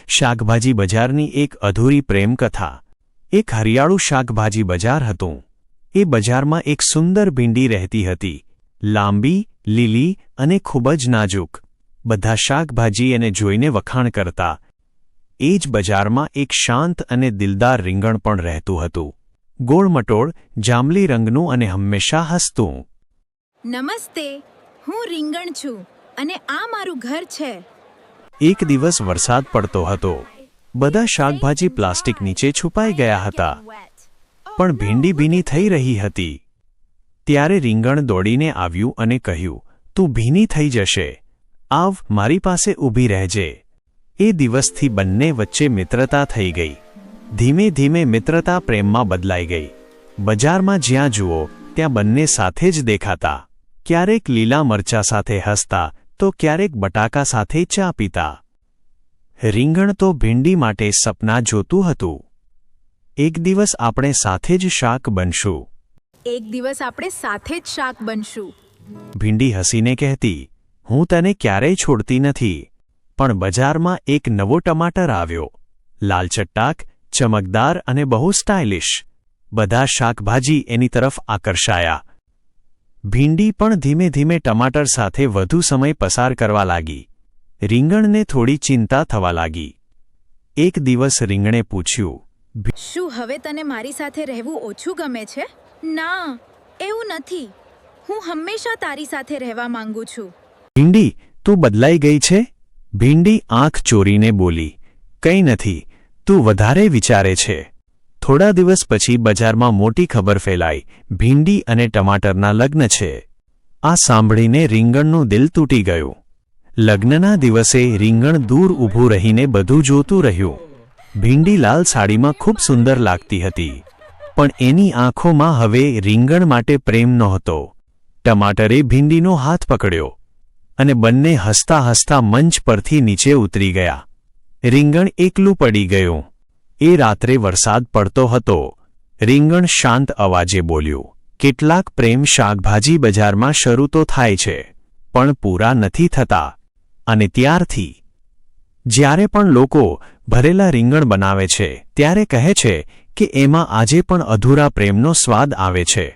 શાકભાજી બજારની એક અધૂરી પ્રેમ કથા। એક હરિયાળું શાકભાજી બજાર હતું। એ બજારમાં એક સુંદર ભીંડી રહેતી હતી, લાંબી, લીલી અને ખૂબ જ નાજુક। બધા શાકભાજી એને જોઈને વખાણ કરતા। એ જ બજારમાં એક શાંત અને દિલદાર રીંગણ પણ રહેતું હતું, ગોળમટોળ, જાંબલી રંગનું અને હંમેશા હસતું। નમસ્તે, હું રીંગણ છું અને આ મારું ઘર છે। એક દિવસ વરસાદ પડતો હતો। બધા શાકભાજી પ્લાસ્ટિક નીચે છુપાઈ ગયા હતા, પણ ભીંડી ભીની થઈ રહી હતી। ત્યારે રીંગણ દોડીને આવ્યું અને કહ્યું, તું ભીની થઈ જશે, આવ મારી પાસે ઊભી રહેજે। એ દિવસથી બંને વચ્ચે મિત્રતા થઈ ગઈ। ધીમે ધીમે મિત્રતા પ્રેમમાં બદલાઈ ગઈ। બજારમાં જ્યાં જુઓ ત્યાં બંને સાથે જ દેખાતા। ક્યારેક લીલા મરચા સાથે હસતા તો ક્યારેક બટાકા સાથે ચા પીતા। રીંગણ તો ભીંડી માટે સપના જોતું હતું। એક દિવસ આપણે સાથે જ શાક બનશું। એક દિવસ આપણે સાથે જ શાક બનશું। ભીંડી હસીને કહેતી, હું તને ક્યારેય છોડતી નથી। પણ બજારમાં એક નવો ટમાટર આવ્યો, લાલ ચટ્ટાક, ચમકદાર અને બહુ સ્ટાઇલિશ। બધા શાકભાજી એની તરફ આકર્ષાયા। ભીંડી પણ ધીમે ધીમે ટમાટર સાથે વધુ સમય પસાર કરવા લાગી। રીંગણને થોડી ચિંતા થવા લાગી। એક દિવસ રીંગણે પૂછ્યું, શું હવે તને મારી સાથે રહેવું ઓછું ગમે છે? ના, એવું નથી। હું હંમેશા તારી સાથે રહેવા માંગુ છું। ભીંડી, તું બદલાઈ ગઈ છે? ભીંડી આંખ ચોરીને બોલી, કંઈ નથી, તું વધારે વિચારે છે। થોડા દિવસ પછી બજારમાં મોટી ખબર ફેલાઈ, ભીંડી અને ટમાટરના લગ્ન છે। આ સાંભળીને રીંગણનું દિલ તૂટી ગયું। લગ્નના દિવસે રીંગણ દૂર ઊભું રહીને બધું જોતું રહ્યું। ભીંડી લાલ સાડીમાં ખૂબ સુંદર લાગતી હતી, પણ એની આંખોમાં હવે રીંગણ માટે પ્રેમ નહોતો। ટમાટરે ભીંડીનો હાથ પકડ્યો અને બંને હસતા હસતા મંચ પરથી નીચે ઉતરી ગયા। રીંગણ એકલું પડી ગયું। એ રાત્રે વરસાદ પડતો હતો। રીંગણ શાંત અવાજે બોલ્યું, કેટલાક પ્રેમ શાકભાજી બજારમાં શરૂ તો થાય છે, પણ પૂરા નથી થતા। અને ત્યારથી જ્યારે પણ લોકો ભરેલા રીંગણ બનાવે છે, ત્યારે કહે છે કે એમાં આજે પણ અધૂરા પ્રેમનો સ્વાદ આવે છે।